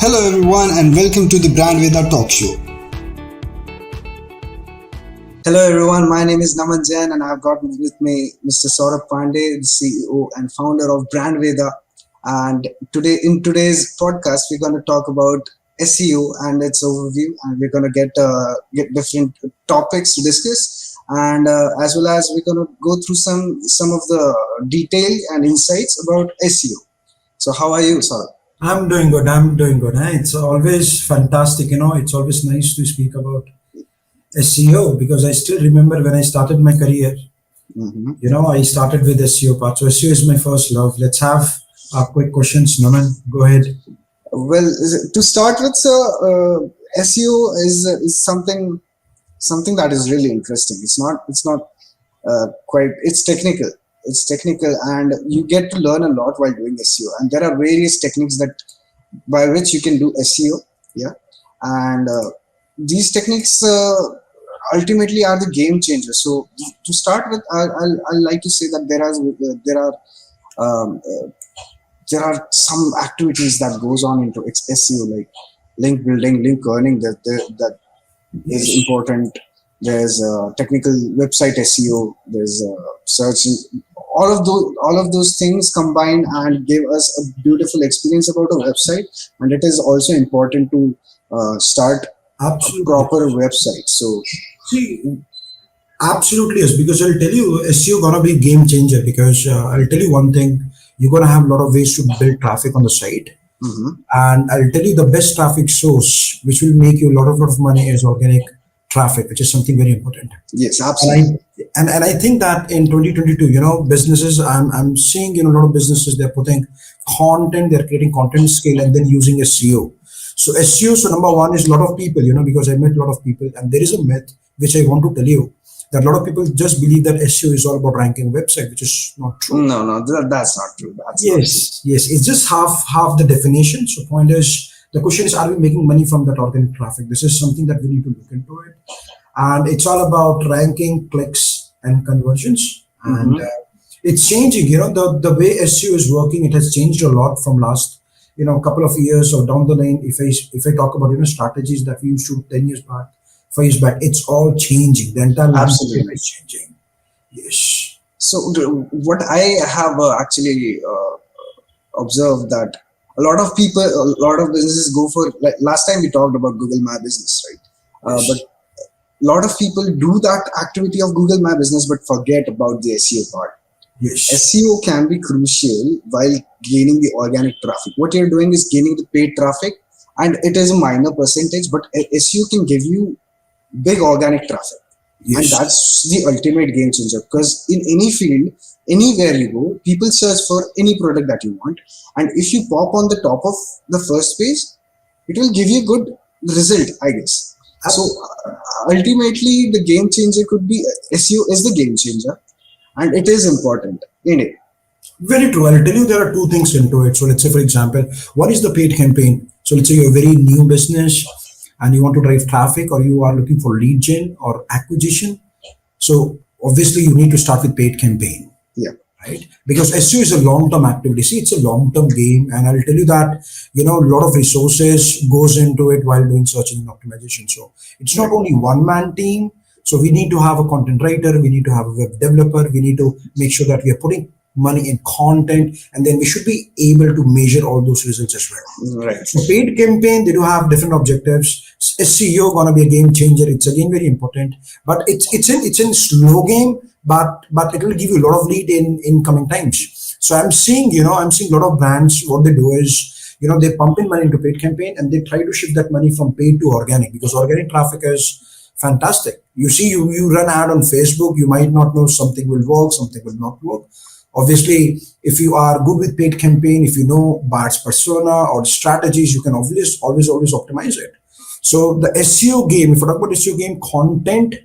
Hello everyone and welcome to the Brand Veda Talk Show. Hello everyone, my name is Naman Jain and I've got with me Mr. Saurabh Pandey, the CEO and founder of Brand Veda. And in today's podcast, we're going to talk about SEO and its overview, and we're going to get different topics to discuss, and as well as we're going to go through some of the details and insights about SEO. So how are you, Saurabh? I'm doing good. It's always fantastic. It's always nice to speak about SEO because I still remember when I started my career, I started with SEO part. So SEO is my first love. Let's have quick questions. Naman, go ahead. Well, to start with, sir, SEO is something that is really interesting. It's not quite. It's technical. It's technical, and you get to learn a lot while doing SEO. And there are various techniques by which you can do SEO. Yeah, and these techniques ultimately are the game changer. So to start with, I'll like to say that there are some activities that goes on into SEO, like link building, link earning, that is important. There's technical website SEO. There's searching. All of those things combine and give us a beautiful experience about a website. And it is also important to start a proper website. So see, absolutely yes, because I'll tell you, SEO gonna be a game changer because I'll tell you one thing. You're gonna have a lot of ways to build traffic on the site. And I'll tell you the best traffic source, which will make you a lot of money, is organic traffic, which is something very important. Yes, absolutely. And I think that in 2022, businesses, I'm seeing, a lot of businesses, they're putting content, they're creating content scale and then using SEO. So SEO, so number one is a lot of people, because I met a lot of people, and there is a myth which I want to tell you, that a lot of people just believe that SEO is all about ranking website, which is not true. No, that's not true. Yes, it's just half the definition. So point is, the question is, are we making money from that organic traffic? This is something that we need to look into it. And it's all about ranking, clicks, and conversions. And it's changing, the way SEO is working, it has changed a lot from last, couple of years or down the line. If I talk about, strategies that we used to 10 years back, 5 years back, it's all changing. The entire landscape is changing. Yes. So what I have actually observed that a lot of businesses go for, like last time we talked about Google My Business, right? Yes. But a lot of people do that activity of Google My Business but forget about the SEO part. Yes. SEO can be crucial while gaining the organic traffic. What you're doing is gaining the paid traffic, and it is a minor percentage, but SEO can give you big organic traffic. Yes. And that's the ultimate game changer, because in any field, anywhere you go, people search for any product that you want. And if you pop on the top of the first page, it will give you a good result, I guess. So ultimately, the game changer could be SEO is the game changer, and it is important in it. Very true. I'll tell you, there are two things into it. So let's say, for example, what is the paid campaign? So let's say you're a very new business and you want to drive traffic, or you are looking for lead gen or acquisition. So obviously you need to start with paid campaign. Yeah. Right? Because SEO is a long-term activity. See, it's a long-term game. And I'll tell you that, a lot of resources goes into it while doing search engine optimization. So it's not only one-man team. So we need to have a content writer. We need to have a web developer. We need to make sure that we are putting money in content, and then we should be able to measure all those results as well. Right. So paid campaign, they do have different objectives. SEO gonna be a game changer. It's again very important, but it's in slow game, but it will give you a lot of lead in coming times. So I'm seeing a lot of brands, what they do is, they pump in money into paid campaign and they try to shift that money from paid to organic, because organic traffic is fantastic. You see, you run ad on Facebook, you might not know something will work, something will not work. Obviously, if you are good with paid campaign, if you know buyer's persona or strategies, you can always optimize it. So the SEO game, if you talk about SEO game, content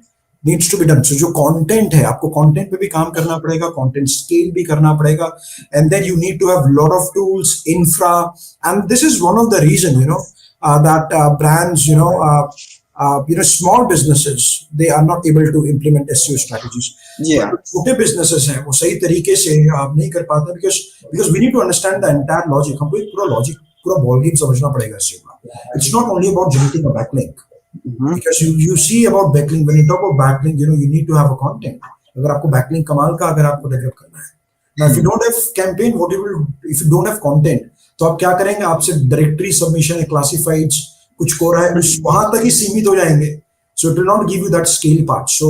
needs to be done. So जो content है, आपको content पे भी काम करना पड़ेगा, content scale भी करना पड़ेगा, and then you need to have a lot of tools, infra, and this is one of the reason, that brands, small businesses, they are not able to implement SEO strategies. Yeah. छोटे businesses हैं, वो सही तरीके से आप नहीं कर पाते, because we need to understand the entire logic. हमको एक पूरा logic, पूरा ball game समझना पड़ेगा SEO का. It's not only about generating a backlink. Mhm. Because you see about backlink, when you talk about backlink, you need to have a content. अगर आपको backlink कमाल का अगर आपको डेवलप करना है, now if you don't have campaign, what you will, if you don't have content, तो आप क्या करेंगे? आपसे डायरेक्टरी सबमिशन, क्लासिफाइड्स कुछ को रहा है, उस वहां तक ही सीमित हो जाएंगे. So it will not give you that scale part. So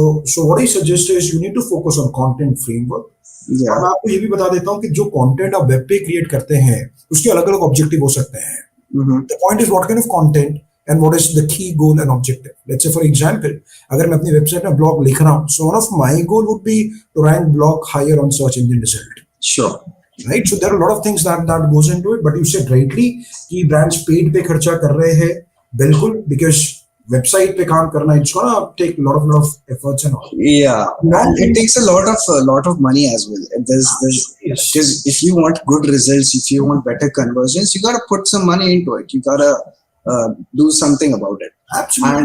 what I suggest is you need to focus on content framework. Yeah. और मैं आपको ये भी बता देता हूँ कि जो कंटेंट आप वेब पे क्रिएट करते हैं उसके अलग अलग ऑब्जेक्टिव हो सकते हैं. The point is what kind of content and what is the key goal and objective. Let's say for example, अगर मैं अपनी वेबसाइट में ब्लॉग लिख रहा हूँ, so one of my goal would be to rank blog higher on search engine result. Sure. Right? So there are a lot of things that goes into it, but you said rightly कि brands paid पे खर्चा कर रहे हैं, बिल्कुल, because website पे काम करना, it's gonna take a lot of efforts and all. Yeah, and it takes a lot of money as well. Because if you want good results, if you want better conversions, you gotta put some money into it. You gotta do something about it. Absolutely.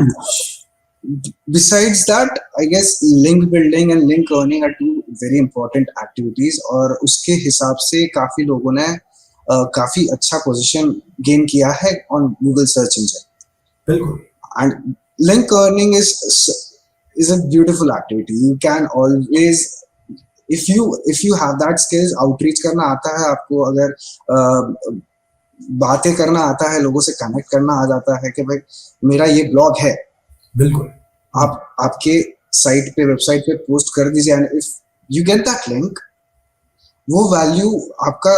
And besides that, I guess link building and link earning are two very important activities. और उसके हिसाब से काफी लोगों ने काफी अच्छा position gain किया है on Google search engine. बिल्कुल. And link earning is a beautiful activity. You can always, if you have that skills, outreach करना आता है आपको, अगर बातें करना आता है, लोगों से कनेक्ट करना आ जाता है कि भाई मेरा ये ब्लॉग है, बिल्कुल, आप आपके साइट पे, वेबसाइट पे पोस्ट कर दीजिए, and if you get that link, वो वैल्यू आपका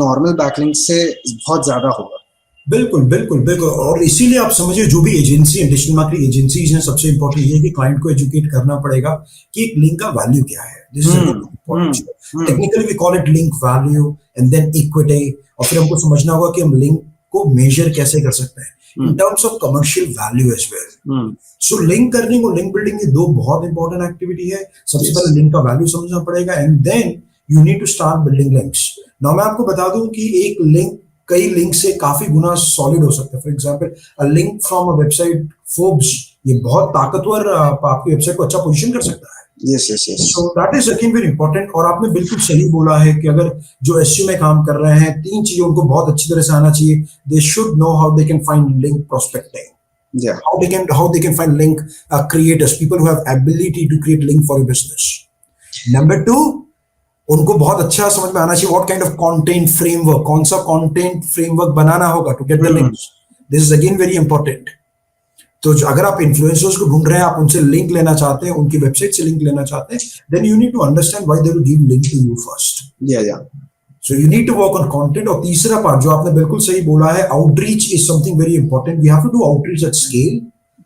नॉर्मल बैकलिंक से बहुत ज्यादा होगा. बिल्कुल बिल्कुल बिल्कुल. और इसीलिए आप समझिए जो भी एजेंसी है, डिजिटल मार्केटिंग एजेंसीज हैं, सबसे इंपॉर्टेंट ये है कि क्लाइंट को एजुकेट करना पड़ेगा कि एक लिंक का वैल्यू क्या है. This is important. Technically we call it link value and then equity. और फिर हमको समझना होगा कि हम लिंक को मेजर कैसे कर सकते हैं in terms of commercial value as well. So link earning और लिंक बिल्डिंग ये दो बहुत इंपॉर्टेंट एक्टिविटी है. सबसे पहले लिंक का वैल्यू समझना पड़ेगा and then you need to start building links. Now मैं आपको बता दूं कि एक लिंक कई लिंक से काफी गुना सॉलिड हो सकता है. For example a link from a website Forbes, ये बहुत ताकतवर आपकी वेबसाइट को अच्छा पोजीशन कर सकता है. Yes. So that is again very important. और आपने बिल्कुल सही बोला है कि अगर जो एसईओ में काम कर रहे हैं, तीन चीजें उनको बहुत अच्छी तरह से आना चाहिए. They should know how they can find link prospecting. Yeah. How they can find link creators, people who have ability to create link for your business. Number two, उनको बहुत अच्छा समझ में आना चाहिए what kind of content framework, कौन सा content framework बनाना होगा to get the links. This is again very important. तो अगर आप इन्फ्लुएंसर्स को ढूंढ रहे हैं, आप उनसे लिंक लेना चाहते हैं, उनकी वेबसाइट से लिंक लेना चाहते हैं, then you need to understand why they will give link to you first. Yeah. So you need to work on content. और तीसरा पार्ट जो आपने बिल्कुल सही बोला है, outreach is something very important. We have to do outreach at scale.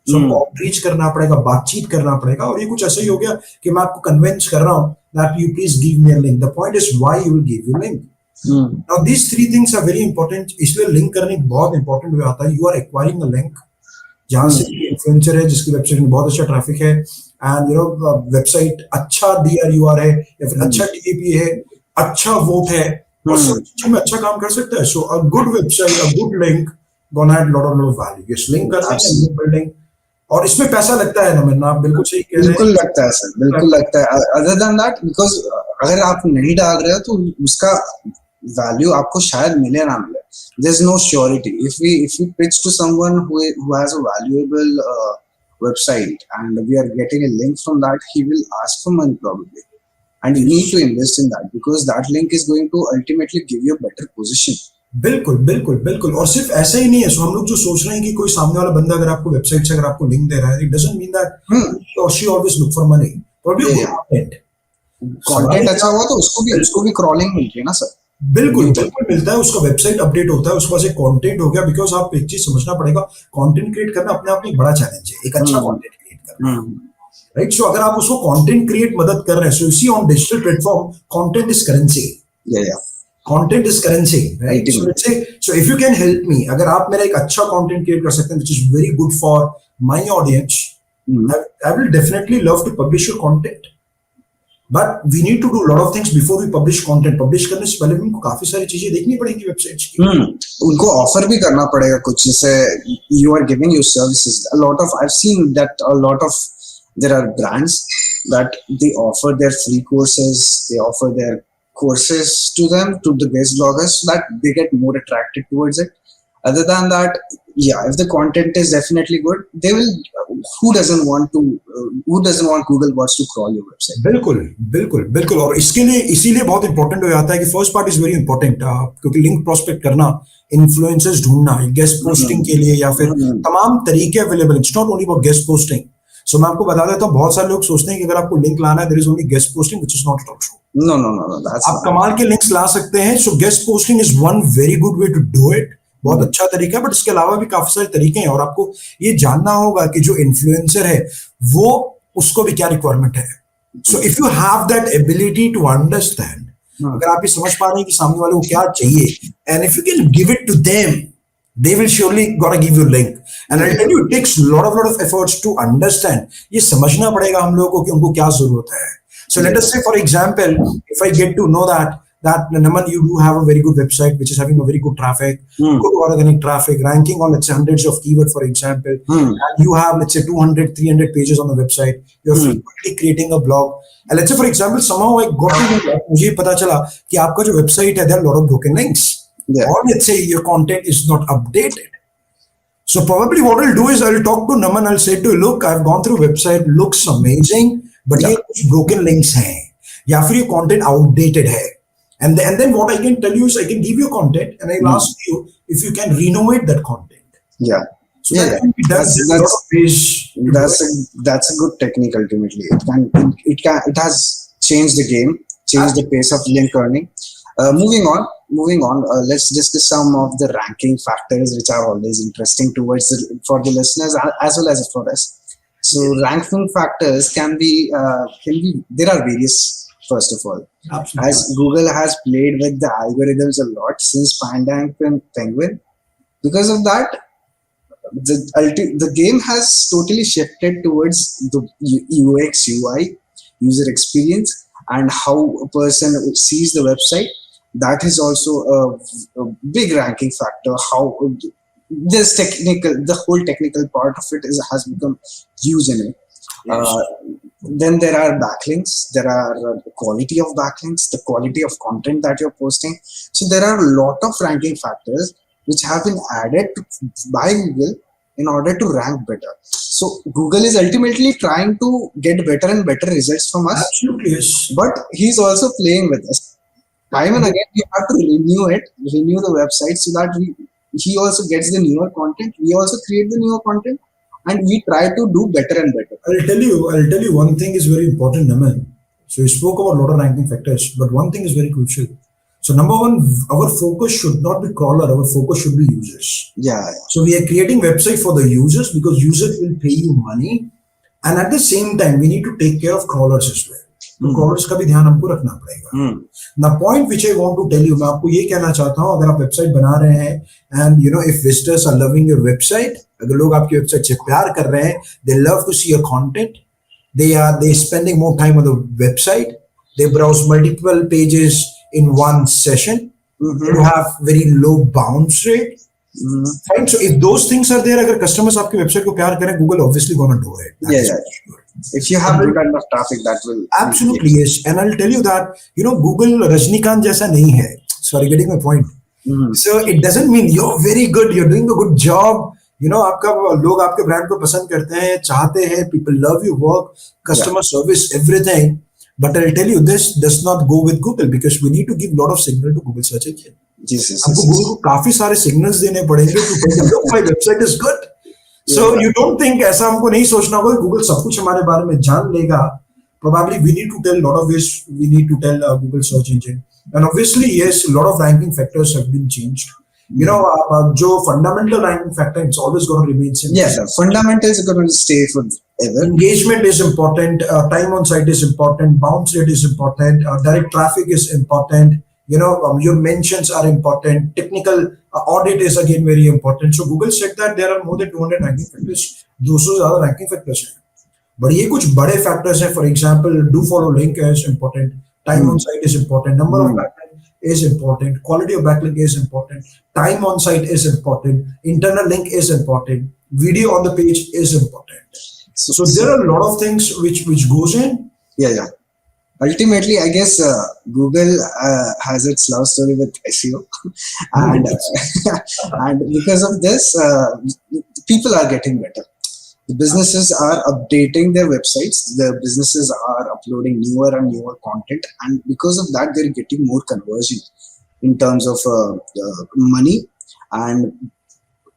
So हमको outreach करना पड़ेगा, बातचीत करना पड़ेगा. और ये कुछ ऐसा ही हो गया कि मैं आपको कन्विंस कर रहा हूं that you please give me a link. The point is why you will give you link. Now these three things are very important. इसलिए लिंक करने बहुत इंपॉर्टेंट वे आता है. You are acquiring a link जहां से influencer है जिसकी website में बहुत अच्छा ट्रैफिक है एंड वेबसाइट अच्छा DRUR है या फिर अच्छा TAP है, अच्छा वोट है, और सब चीजों में अच्छा काम कर सकता है. So a good website, a good link gonna add lot of value. Yes, link करना है, लिंक बिल्डिंग, और इसमें पैसा लगता है. ना आप बिल्कुल सही कह रहे हैं. बिल्कुल लगता है सर, बिल्कुल लगता है. अदर देन दैट, बिकॉज अगर आप नहीं डाल रहे हो तो उसका वैल्यू आपको शायद मिले ना मिले. There's no surety. If we pitch to someone who has a valuable website and we are getting a link from that, he will ask for money probably, and you need to invest in that because that link is going to ultimately give you a better position. बिल्कुल बिल्कुल बिल्कुल. और सिर्फ ऐसा ही नहीं है. सो हम लोग जो सोच रहे हैं कि कोई सामने वाला बंदा अगर आपको वेबसाइट से अगर आपको लिंक दे रहा है, it doesn't mean that he or she always look for money. Probably content अच्छा हुआ तो उसको भी crawling मिलती है ना सर. बिल्कुल बिल्कुल मिलता है. उसका वेबसाइट अपडेट होता है, उसके पास एक कंटेंट हो गया. बिकॉज आप एक चीज समझना पड़ेगा, कंटेंट क्रिएट करना अपने आप में एक बड़ा चैलेंज है. एक अच्छा कंटेंट क्रिएट करना, राइट. सो अगर आप उसको कंटेंट क्रिएट मदद कर रहे हैं, so you see on digital platform content is currency. Content is currency, right. So if you can help me, अगर आप मेरा एक अच्छा कंटेंट क्रिएट कर सकते हैं which is very good for my audience, I will definitely love to publish your content. But we need to do a lot of things before we publish content. Publish करने से पहले उनको काफी सारी चीजें देखनी पड़ेंगी वेबसाइट्स की. उनको ऑफर भी करना पड़ेगा कुछ. जैसे you are giving your services. I've seen that a lot of there are brands that they offer their free courses. They offer their courses to the guest bloggers so that they get more attracted towards it. Other than that, yeah, if the content is definitely good, they will. Who doesn't want Google bots to crawl your website? बिल्कुल बिल्कुल बिल्कुल, और इसके लिए इसीलिए बहुत important हो जाता है कि first part is very important, क्योंकि लिंक प्रोस्पेक्ट करना, इन्फ्लुएंसर्स ढूंढना गेस्ट पोस्टिंग के लिए, या फिर तमाम तरीके available, it's not only about guest posting. So मैं आपको बता देता हूँ, बहुत सारे लोग सोचते हैं कि अगर आपको लिंक लाना है, there is only guest posting, which is not at all true. No. आप कमाल के लिंक्स ला सकते हैं. So guest posting is one very good way to do it, बहुत अच्छा तरीका है. बट इसके अलावा भी काफी सारे तरीके हैं, और आपको ये जानना होगा कि जो इन्फ्लुएंसर है वो, उसको भी क्या रिक्वायरमेंट है. So if you have that ability to understand, अगर आप ये समझ पा रहे हैं कि सामने वाले को क्या चाहिए, and if you can give it to them, they will surely gonna give you link. And I'll tell you, it takes lot of efforts to understand. ये समझना पड़ेगा हम लोगों को कि उनको क्या जरूरत है. So let us say, for example, if I get to know that Naman, you do have a very good website which is having a very good traffic, good organic traffic, ranking on, let's say, hundreds of keywords, for example, and you have, let's say, 200, 300 pages on the website. You're frequently creating a blog. And let's say, for example, somehow I got to know, मुझे पता चला कि आपका जो website है, there are a lot of broken links. Yeah. Or let's say your content is not updated. So probably what I'll do is I'll talk to Naman. I'll say to you, look, I've gone through website, looks amazing, but ये कुछ broken links हैं, या फिर ये content outdated है. And then what I can tell you is I can give you content and I'll ask you if you can renovate that content. Yeah. So that's a good technique. Ultimately, it has changed the game, changed the pace of link earning. Moving on, let's discuss some of the ranking factors which are always interesting for the listeners as well as for us. So ranking factors can be there are various. First of all, absolutely. As Google has played with the algorithms a lot since Panda and Penguin, because of that, the game has totally shifted towards the UX, UI, user experience, and how a person sees the website. That is also a big ranking factor. How the whole technical part of it has become huge in it. Yes. Then there are backlinks. There are the quality of backlinks, the quality of content that you're posting. So there are a lot of ranking factors which have been added by Google in order to rank better. So Google is ultimately trying to get better and better results from us. Absolutely, yes. But he's also playing with us. Time and again, we have to renew the website so that he also gets the newer content. We also create the newer content, and we try to do better and better. I'll tell you one thing is very important, Naman. So you spoke about a lot of ranking factors, but one thing is very crucial. So number one, our focus should not be crawler, our focus should be users. Yeah. So we are creating website for the users because users will pay you money, and at the same time we need to take care of crawlers as well. तो crawlers का भी ध्यान हमको रखना पड़ेगा. The point which I want to tell you, मैं आपको ये कहना चाहता हूँ, अगर आप वेबसाइट बना रहे हैं, and if visitors are loving your website, अगर लोग आपकी वेबसाइट से प्यार कर रहे हैं, they love to see your content, they spending more time on the website, they browse multiple pages in one session, you have very low bounce rate. Fine. So if those things are there, अगर customers आपकी website को प्यार करें, Google obviously gonna do it. Yeah. If you have good enough traffic, that will absolutely yes. And I'll tell you that Google Rajnikant जैसा नहीं है. Sorry, getting my point. So it doesn't mean you're very good, you're doing a good job. आपका लोग आपके brand को पसंद करते हैं, चाहते हैं, people love your work, customer service, everything. But I'll tell you, this does not go with Google because we need to give lot of signal to Google search engine. हमको Google को काफी सारे signals देने पड़ेंगे to look, my website is good. So you don't think ऐसा हमको नहीं सोचना होगा कि Google सब कुछ हमारे बारे में जान लेगा. Probably we need to tell a lot of ways. We need to tell Google search engine, and obviously yes, a lot of ranking factors have been changed. जो fundamental ranking factor, it's always going to remain same. Yes, fundamentals are going to stay forever. Engagement is important. Time on site is important. Bounce rate is important. Direct traffic is important. Your mentions are important. Technical audit is again very important. So Google said that there are more than 200 ranking factors. 200 ज़्यादा ranking factors हैं. But ये कुछ बड़े factors हैं. For example, do follow link is important. Time on site is important. Number of backlink is important. Quality of backlink is important. Time on site is important. Internal link is important. Video on the page is important. So there are a lot of things which goes in. Yeah. ultimately, I guess Google has its love story with SEO, and and because of this, people are getting better. The businesses are updating their websites. The businesses are uploading newer and newer content, and because of that, they're getting more conversion in terms of money. And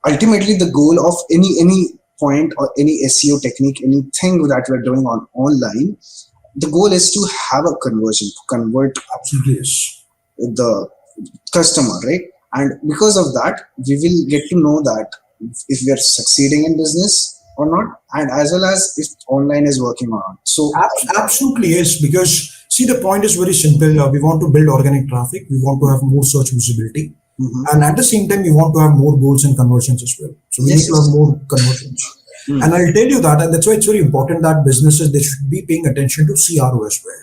ultimately, the goal of any point or any SEO technique, anything that we're doing on online, the goal is to have a conversion, to convert Absolutely, yes. the customer, right? And because of that, we will get to know that if we are succeeding in business or not, and as well as if online is working or not. So Absolutely, yes. Because see, the point is very simple. We want to build organic traffic. We want to have more search visibility, and at the same time, we want to have more goals and conversions as well. So we need to have more conversions. And I'll tell you that, and that's why it's very important that businesses, they should be paying attention to CRO as well.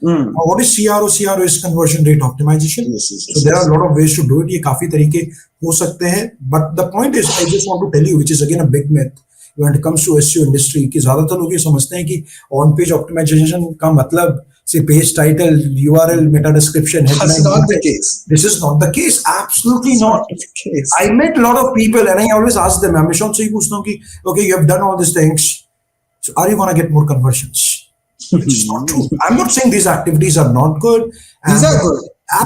Now, what is CRO? CRO is conversion rate optimization. So there are a lot of ways to do it. ये काफी तरीके हो सकते हैं. But the point is, I just want to tell you, which is again a big myth when it comes to SEO industry, कि ज्यादातर लोग ये समझते हैं कि on page optimization का मतलब say page title, URL, meta description, headline. that's not the case. This is not the case. Absolutely It's not. the case. I met a lot of people and I always ask them, मैं हमेशा उनसे ही पूछता हूँ कि okay, you have done all these things, so are you gonna get more conversions? It's not true. I'm not saying these activities are not good. These are good.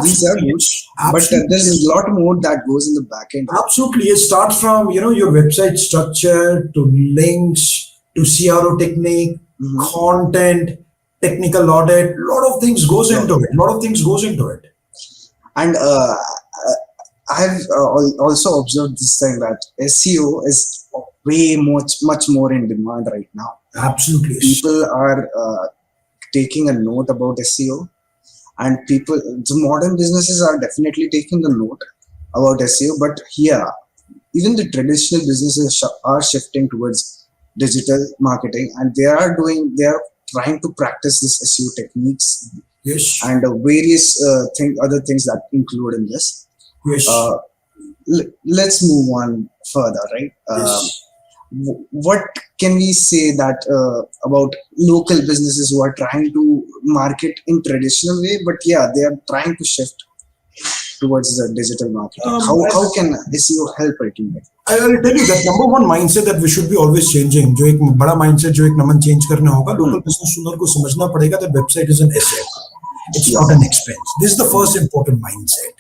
These are Absolutely. good. But there's a lot more that goes in the back end. Absolutely. It starts from, your website structure to links to CRO technique, content, technical audit. A lot of things goes into it. And I've also observed this thing that SEO is way much more in demand right now. Absolutely. People are taking a note about SEO, and the modern businesses are definitely taking the note about SEO. But here, even the traditional businesses are shifting towards digital marketing, and they are trying to practice this SEO techniques. Yes. And various other things that include in this. Yes. Let's move on further, right? Yes. What can we say that about local businesses who are trying to market in traditional way, but they are trying to shift towards the digital marketing? How can SEO help ultimately? I will tell you that number one mindset that we should be always changing, जो एक बड़ा mindset जो एक नमन change करना होगा, local business owner को समझना पड़ेगा that website is an asset. It's not an expense. This is the first important mindset.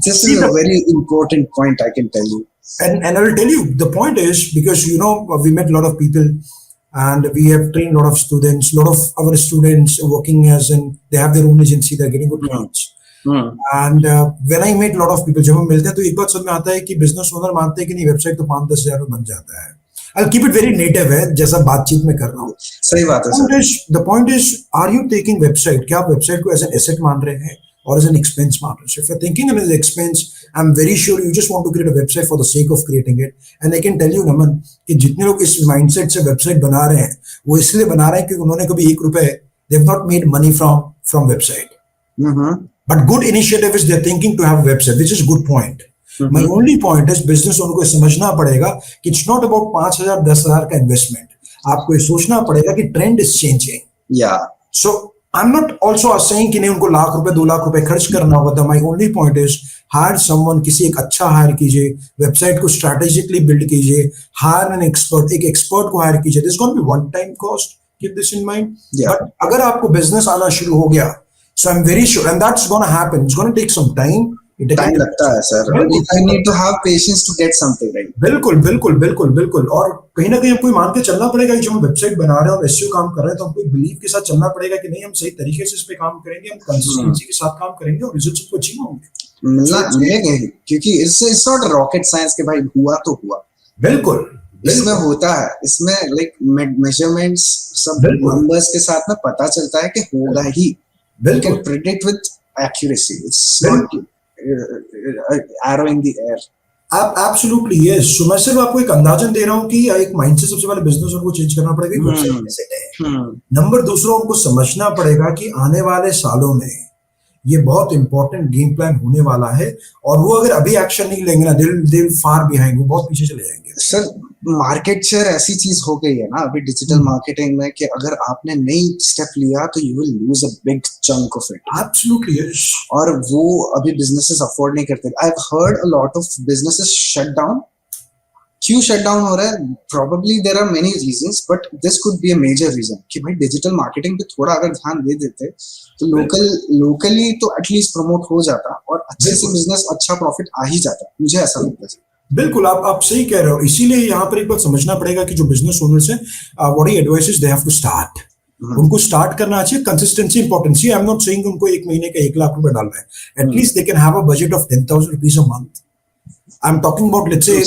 This is a very important point, I can tell you. And I will tell you, the point is, because we met a lot of people and we have trained a lot of students. A lot of our students working they have their own agency, they're getting good clients. And when I meet a lot of people, जब हम मिलते हैं तो एक बात समझ में आता है कि बिजनेस ओनर मानते हैं कि नहीं, वेबसाइट तो 5-10 हजार में बन जाता है. I'll keep it very native है, जैसा बातचीत में कर रहा हूँ. सही बात है sir. The point is, are you taking website? क्या आप वेबसाइट को as an asset मान रहे हैं or as an expense मान रहे हैं? So if you're thinking of it as an expense, I'm very sure you just want to create a website for the sake of creating it. And I can tell you, Naman, कि जितने लोग इस mindset से website बना रहे हैं, वो इसलिए बना रहे हैं क्योंकि उन्होंने कभी ₹1 they have not made money from website. But good initiative is they're thinking to have a website, which is good point. My only point is business owner को समझना पड़ेगा कि it's not about 5,000 10,000 का investment. आपको ये सोचना पड़ेगा कि trend is changing. Yeah. So I'm not also saying कि नहीं उनको ₹1,00,000 ₹2,00,000 खर्च करना होगा. My only point is hire someone, किसी एक अच्छा hire कीजिए, वेबसाइट को strategically build कीजिए, hire an expert, एक expert को hire कीजिए. There's going to be one time cost. Keep this in mind. Yeah. But अगर आपको business आना शुरू हो गया, so I'm very sure, and that's going to happen. It's going to take some time. Time लगता है sir. You need to have patience to get something right. बिल्कुल. और कहीं ना कहीं हमको मान के चलना पड़ेगा कि जो हम वेबसाइट बना रहे हैं और एसईओ काम कर रहे हैं, तो हमको बिलीव के साथ चलना पड़ेगा कि नहीं, हम सही तरीके से इस पे काम करेंगे, हम कंसिस्टेंसी के साथ काम करेंगे और रिजल्ट्स को अचीव होंगे. मिलेंगे, क्योंकि इट्स नॉट रॉकेट साइंस के भाई हुआ तो हुआ. बिल्कुल. इसमें होता है, इसमें लाइक मेजरमेंट्स सब नंबर्स के साथ में पता चलता है कि होगा ही. You can predict with accuracy. It's not arrow in the air. Absolutely yes. So मैं सिर्फ आपको एक अंदाजन दे रहा हूँ कि एक माइंडसेट सबसे पहले बिजनेस उनको चेंज करना पड़ेगा. वेबसाइट है. नंबर दूसरा, उनको समझना पड़ेगा कि आने वाले सालों में ये बहुत इंपॉर्टेंट गेम प्लान होने वाला है और वो अगर अभी एक्शन नहीं लेंगे ना, they'll far behind, वो बहुत पीछे चले जाएंगे. सर मार्केट शेयर ऐसी चीज हो गई है ना अभी डिजिटल मार्केटिंग में कि अगर आपने नई स्टेप लिया तो you will lose a big chunk of it. Absolutely, yes. और वो अभी बिजनेसेस अफोर्ड नहीं करते। I have heard a lot of businesses shut down. क्यों शट डाउन हो रहा है? Probably there are many reasons but this could be a major reason कि भाई डिजिटल मार्केटिंग पे थोड़ा अगर ध्यान दे देते तो लोकली तो एटलीस्ट प्रमोट हो जाता और अच्छे से बिजनेस अच्छा प्रॉफिट आ ही जाता। मुझे ऐसा लगता है। बिल्कुल, आप सही कह रहे हो। इसीलिए यहाँ पर एक बात समझना पड़ेगा कि जो बिजनेस ओनर्स हैं, what he advices they have to start. उनको स्टार्ट करना चाहिए। Consistency importancy, I am not saying उनको एक महीने का 1 लाख रुपए डालना है। At least they can have a budget of 10,000 rupees a month. I am talking about, let's say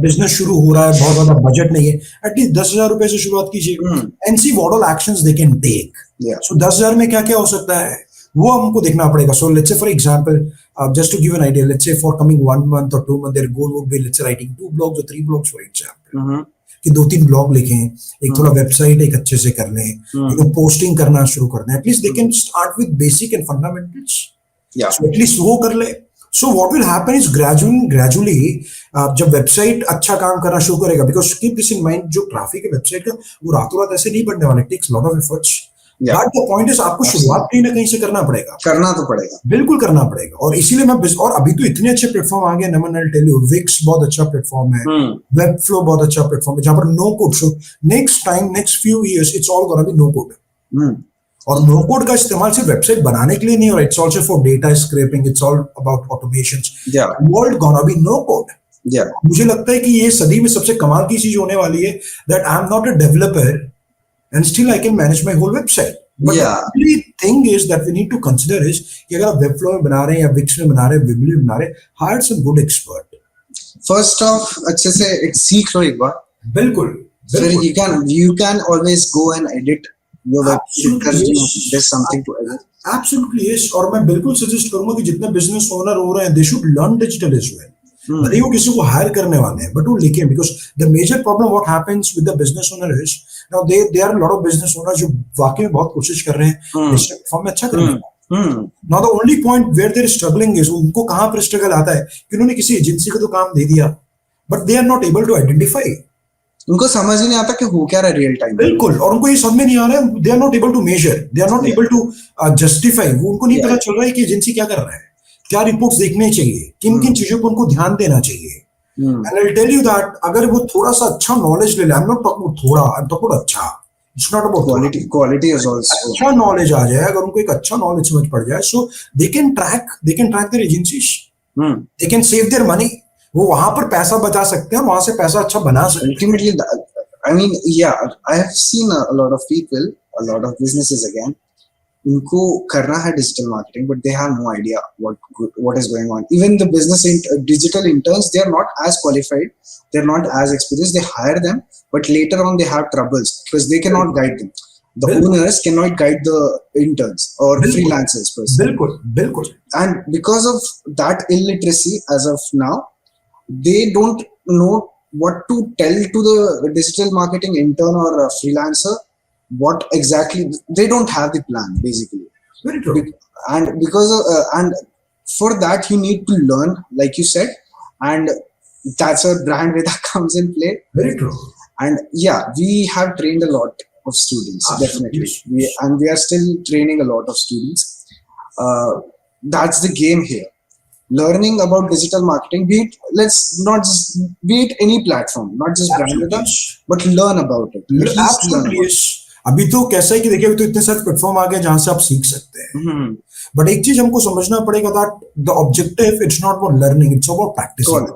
business शुरू हो रहा है, बहुत ज्यादा बजट नहीं है, एटलीस्ट 10,000 रुपए से शुरुआत कीजिए and see what all actions they can take. So 10,000 में क्या क्या हो सकता है वो हमको देखना पड़ेगा। So let's say for example, just to give an idea, let's say for coming 1 month or 2 month, their goal would be, let's say, writing 2 blogs or 3 blogs for example. कि 2-3 ब्लॉग लिखें, एक थोड़ा वेबसाइट एक अच्छे से कर लें, posting करना शुरू कर दें। At least they can start with basic and fundamentals. So at least वो कर ले। So what will happen is gradually जब वेबसाइट अच्छा काम करना शुरू करेगा, because keep this in mind, जो ट्रैफिक है वेबसाइट का वो रातों रात ऐसे नहीं बढ़ने वाला। It takes lot of efforts. But the point is आपको शुरुआत कहीं ना कहीं से करना पड़ेगा। करना तो पड़ेगा, बिल्कुल करना पड़ेगा। और इसीलिए मैं और अभी तो इतने अच्छे प्लेटफॉर्म आ गए, नमन आई टेल यू, विक्स बहुत अच्छा प्लेटफॉर्म है, वेबफ्लो बहुत अच्छा प्लेटफॉर्म है जहां पर no code. So next few years it's all gonna be no code. और नो कोड का इस्तेमाल सिर्फ वेबसाइट बनाने के लिए नहीं हो रहा, it's also for data scraping, it's all about automations. World gonna be no code. मुझे लगता है कि ये सदी में सबसे कमाल की चीज होने वाली है, that I am not a developer and still I can manage my whole website. But the only thing is that we need to consider is कि अगर आप Webflow में बना रहे हैं या Wix में बना रहे हैं, Weebly में बना रहे हैं, hire some good expert. First off, अच्छे से एक सीख लो एक बार। बिल्कुल। फिर you can always go and edit your website because there's something to edit. Absolutely yes. और मैं बिल्कुल सजेस्ट करूंगा कि जितने बिजनेस ओनर हो रहे हैं, they should learn digital as well. भले वो किसी को हायर करने वाले हैं, बट वो लिखें, because the major problem what happens with the business owner is now they are lot of business owner जो वाकई में बहुत कोशिश कर रहे हैं इस प्लेटफॉर्म में अच्छा करने का। Now the only point where they're struggling is, उनको कहां पर स्ट्रगल आता है कि उन्होंने किसी एजेंसी को तो काम दे दिया, but they are not able to identify. उनको समझ ही नहीं आता कि हो क्या रहा है रियल टाइम। बिल्कुल। और उनको ये समझ में नहीं आ रहा है, they are not able to measure, they are not able to justify. वो उनको नहीं पता चल रहा है कि एजेंसी क्या कर रहा है, क्या रिपोर्ट्स देखने चाहिए, किन किन चीजों पर उनको ध्यान देना चाहिए। And I'll tell you that अगर वो थोड़ा सा अच्छा नॉलेज ले ले, I'm not talking about थोड़ा, I'm talking about अच्छा, it's not about quality is also अच्छा नॉलेज आ जाए, अगर उनको एक अच्छा नॉलेज समझ पड़ जाए, so they can track their agencies, they can save their money, वो वहां पर पैसा बचा सकते हैं, वहां से पैसा अच्छा बना सकते हैं। Ultimately, I mean, yeah, I have seen a lot of people, a lot of businesses again, उनको करना है digital marketing but they have no idea what is going on. Even the digital interns, they are not as qualified, they are not as experienced. They hire them but later on they have troubles because they cannot guide them. The owners cannot guide the interns or freelancers person. बिल्कुल। And because of that illiteracy as of now, they don't know what to tell to the digital marketing intern or a freelancer. What exactly they don't have the plan basically. Very true. And because and for that you need to learn, like you said, and that's where brand Veda comes in play. Very true. And yeah, we have trained a lot of students. Definitely. We are still training a lot of students. That's the game here. Learning about digital marketing, let's not just be it any platform, not just brand Veda, but learn about it. Absolutely yes. अभी तो कैसा है कि देखिए, अभी तो इतने सारे प्लेटफॉर्म आ गए जहां से आप सीख सकते हैं, बट एक चीज हमको समझना पड़ेगा that the objective it's not about learning, it's about practicing.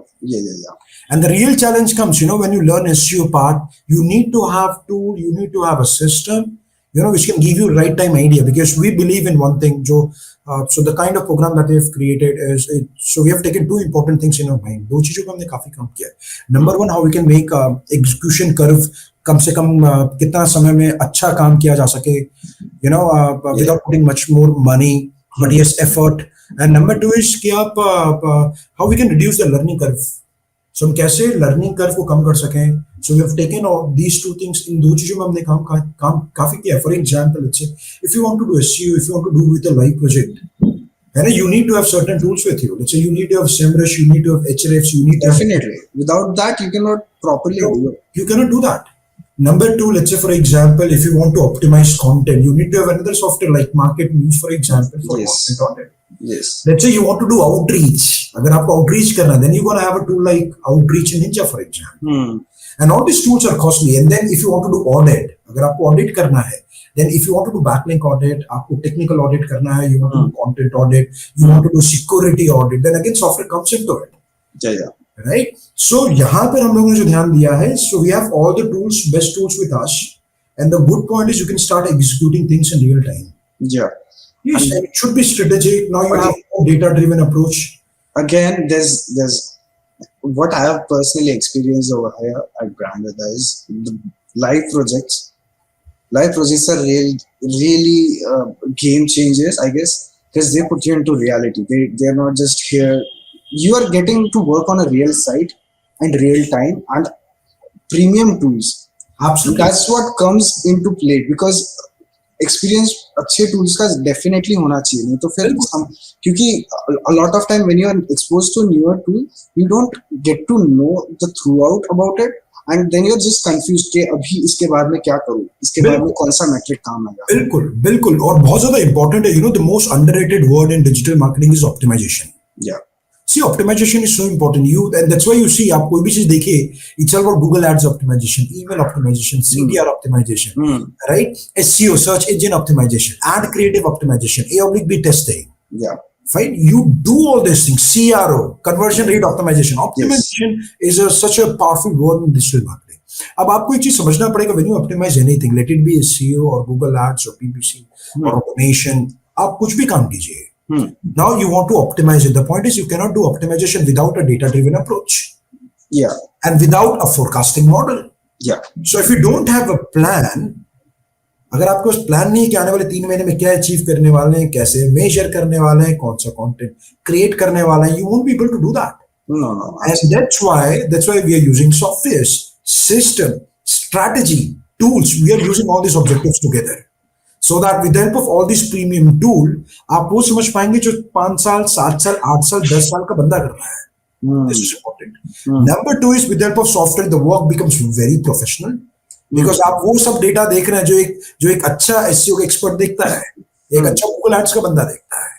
And the real challenge comes, when you learn SEO part, you need to have tool, you need to have a system, which can give you right time idea, because we believe in one thing, so the kind of program that we have created is, so we have taken 2 important things in our mind. दो चीजों पे हमने काफी काम किया है। Number 1, how we can make execution curve कम से कम कितना समय में अच्छा काम किया जा सके, without putting much more money, but yes, effort. And number 2 is कि आप how we can reduce the learning curve. So हम कैसे learning curve को कम कर सकें. So we have taken all these 2 things. इन 2 चीजों में हमने काम काफी किया. For example, let's say if you want to do SEO, if you want to do with a live project, And you need to have certain tools with you. Let's say you need to have SEMrush, you need to have Hrefs, you need to Definitely. Without that, you cannot properly do it. you cannot do that. Number two, let's say for example, if you want to optimize content, you need to have another software like Market Muse, for example, for Yes. content audit. Yes. Let's say you want to do outreach. अगर आपको outreach करना है, then you're gonna have a tool like Outreach Ninja, for example. And all these tools are costly. And then if you want to do audit, अगर आपको audit करना है, then if you want to do backlink audit, आपको technical audit करना है, you want to do content audit, you want to do security audit, then again software comes into it. Yeah. Right? So यहाँ पर हम लोगों ने जो ध्यान दिया है, so we have all the tools, best tools with us, and the good point is you can start executing things in real time. Yeah. Yes, and it should be strategic. Now you have a data-driven approach. Again, there's what I have personally experienced over here at Brandwidha is the live projects. Live projects are really game changers, I guess, because they put you into reality. They're not just here. You are getting to work on a real site and real time and premium tools. Absolutely. That's what comes into play because experience अच्छे tools का definitely होना चाहिए. नहीं तो फिर हम, क्योंकि a lot of time when you are exposed to newer tool, you don't get to know the throughout about it, and then you're just confused कि अभी इसके बाद में क्या करूँ, इसके बाद में कौन सा मैट्रिक काम आएगा. बिल्कुल बिल्कुल. और बहुत ज्यादा इंपॉर्टेंट है. You know, the most underrated word in digital marketing is optimization. Yeah. See, optimization is so important. And that's why you see, आप कोई भी चीज देखिए, it's all about Google Ads optimization, email optimization, CDR optimization, right? SEO, search engine optimization, ad creative optimization, A/B testing. Yeah. Fine. You do all these things. CRO, conversion rate optimization. Optimization is such a powerful word in digital marketing. अब आपको एक चीज समझना पड़ेगा, when you optimize anything, let it be SEO or Google Ads or PPC or automation, आप कुछ भी काम कीजिए. Now you want to optimize it. The point is you cannot do optimization without a data-driven approach. Yeah. And without a forecasting model. Yeah. So if you don't have a plan, अगर आपके पास plan नहीं है कि आने वाले 3 महीने में क्या अचीव करने वाले हैं, कैसे मेजर करने वाले हैं, कौन सा कंटेंट क्रिएट करने वाला है, you won't be able to do that. No. And that's why we are using softwares, system, strategy, tools. We are using all these objectives together. So that with the help of all these premium tool, आप वो समझ पाएंगे जो 5 साल, 7 साल, 8 साल, 10 साल का बंदा कर रहा है. This is important. Number 2 is with the help of software, the work becomes very professional. Because आप वो सब डेटा देख रहे हैं जो एक अच्छा SEO का एक्सपर्ट देखता है, एक अच्छा Google Ads का बंदा देखता है.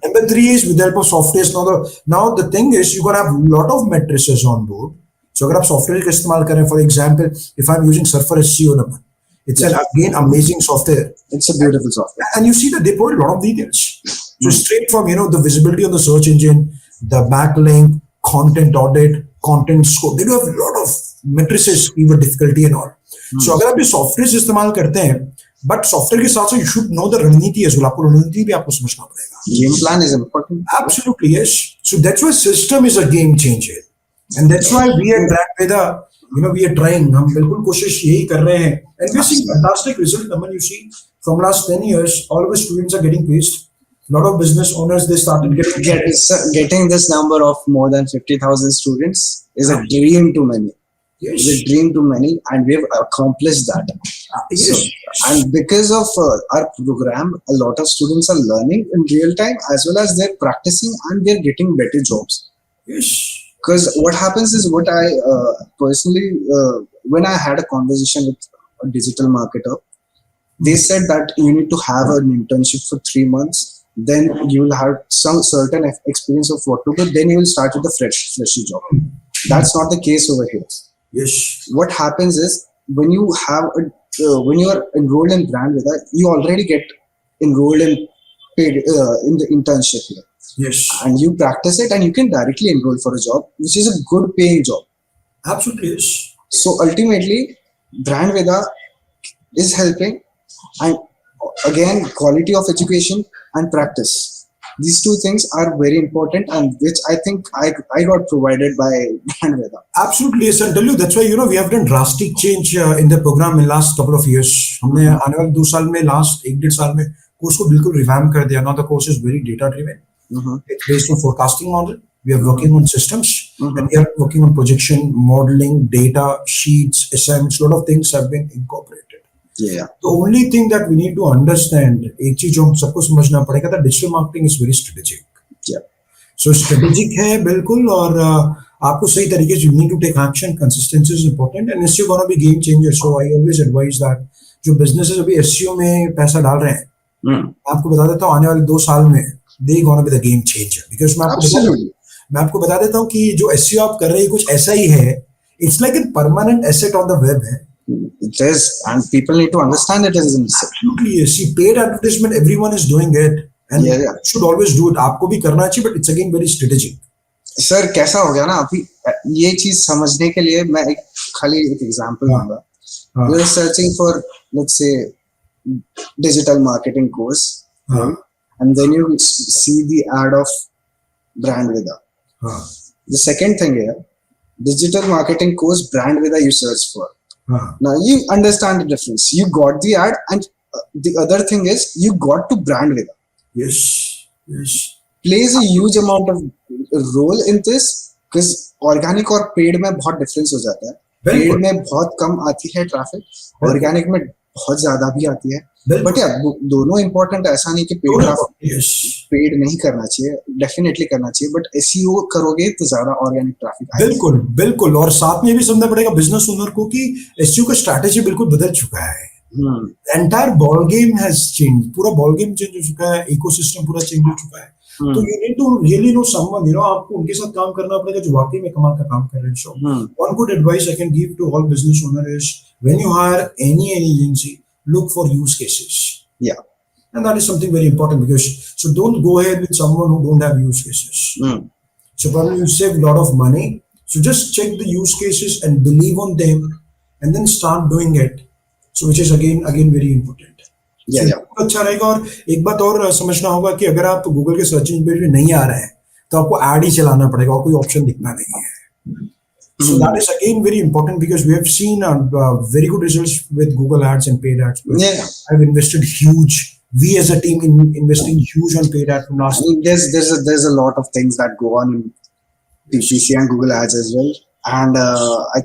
Number 3 is with the help of software. Now the thing is you gotta have a lot of matrices on board. So अगर आप software का इस्तेमाल करें, for example, if I'm using Surfer SEO number, it's an again amazing software. It's a beautiful software, and you see that they put a lot of details. So straight from the visibility on the search engine, the backlink, content audit, content score, they do have a lot of matrices, even difficulty and all. So अगर आप ये software इस्तेमाल करते हैं, but software के साथ you should know the रणनीति as well. आपको रणनीति भी आपको समझना पड़ेगा. Game plan is important. Absolutely, yes. So that's why system is a game changer, and that's why we at Brandwidha, we are trying. हम बिल्कुल कोशिश यही कर रहे हैं, and we are seeing fantastic result. I mean, you see, from last 10 years, all of our students are getting placed. A lot of business owners, they started getting this number of more than 50,000 students is a dream to many. Yes. It's a dream to many, and we've accomplished that. Yes. So, and because of our program, a lot of students are learning in real time as well as they're practicing and they're getting better jobs. Yes. Because what happens is, what I personally, when I had a conversation with a digital marketer, they said that you need to have an internship for 3 months, then you will have some certain experience of what to do, then you will start with a freshy job. That's not the case over here. Yes. What happens is, when you when you are enrolled in Brandwidha, you already get enrolled in paid in the internship here. Yes. And you practice it, and you can directly enroll for a job, which is a good paying job. Absolutely, yes. So ultimately, Brandwidha is helping, and again, quality of education and practice. These two things are very important, and which I think I got provided by Brandwidha. Absolutely, yes. I'll tell you, that's why we have done drastic change in the program in last couple of years. हमने आने वाले 2 साल में, last 1-1.5 साल में course को बिल्कुल revamp कर दिया. Now the course is very data driven. It's based on forecasting model. We are working on systems, and we are working on projection, modeling, data, sheets, assignments. A lot of things have been incorporated. Yeah. The only thing that we need to understand, एक चीज जो हम सबको समझना पड़ेगा that digital marketing is very strategic. Yeah. So strategic है बिल्कुल और आपको सही तरीके से you need to take action. Consistency is important and SEO gonna be game changer. So I always advise that जो businesses अभी SEO में पैसा डाल रहे हैं, आपको बता देता हूँ आने वाले 2 साल में they gonna be the game changer. Because मैं आपको बता देता हूँ कि जो SEO आप कर रहे हैं कुछ ऐसा ही है. It's like a permanent asset on the web है. It is, and people need to understand it as an asset. Absolutely, yes. See, paid advertisement, everyone is doing it, and Yeah. should always do it. आपको भी करना चाहिए, but it's again very strategic. Sir कैसा हो गया ना अभी ये चीज समझने के लिए मैं खाली एक एग्जांपल दूंगा. You are searching for, let's say, digital marketing course, right? And then you see the ad of brand Vida. The second thing here, digital marketing course brand Vida you search for. Now you understand the difference. You got the ad, and the other thing is you got to brand Vida. Yes, yes. Plays a huge amount of role in this because organic और paid में बहुत difference हो जाता है. Paid में बहुत कम आती है traffic, organic में बहुत ज़्यादा भी आती है. But yeah, दोनों important है. ऐसा नहीं कि paid traffic paid नहीं करना चाहिए, definitely करना चाहिए. But SEO करोगे तो ज़्यादा organic traffic आएगा. बिल्कुल बिल्कुल और साथ में भी समझना पड़ेगा business owner को कि SEO का strategy बिल्कुल बदल चुका है. Entire ball game has changed. पूरा ball game change हो चुका है, ecosystem पूरा change हो चुका है. तो you need to really know someone, आपको उनके साथ काम करना पड़ेगा जो वाकई में कमाल का काम कर रहे हैं. So one good advice I can give to all business owners is when you hire any agency, look for use cases. Yeah. And that is something very important because so don't go ahead with someone who don't have use cases. So probably you save a lot of money. So just check the use cases and believe on them and then start doing it. So which is again very important. Yeah. अच्छा रहेगा और एक बात और समझना होगा कि अगर आप गूगल के सर्चिंग पेज में नहीं आ रहे हैं तो आपको ऐड ही चलाना पड़ेगा और कोई ऑप्शन दिखना नहीं है. So that is again very important because we have seen very good results with Google ads and paid ads. Yeah. I've invested huge. We as a team investing huge on paid ads from last. I mean, there's a lot of things that go on in PPC and Google ads as well. And I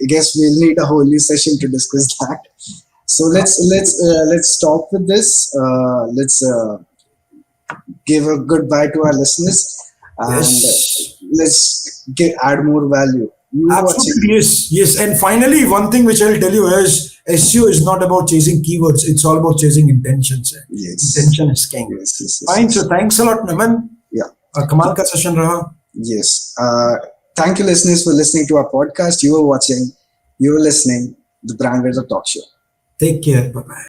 guess we'll need a whole new session to discuss that. So let's stop with this. Let's give a goodbye to our listeners and let's add more value. Absolutely, yes. And finally, one thing which I'll tell you is SEO is not about chasing keywords. It's all about chasing intentions. Yes. Intention is king. Yes. Fine. So thanks a lot, Naman. Yeah. Kamal ka session raha. Yes. Thank you, listeners, for listening to our podcast. You were watching. You were listening. The Brand Vida Talk Show. Take care. Bye-bye.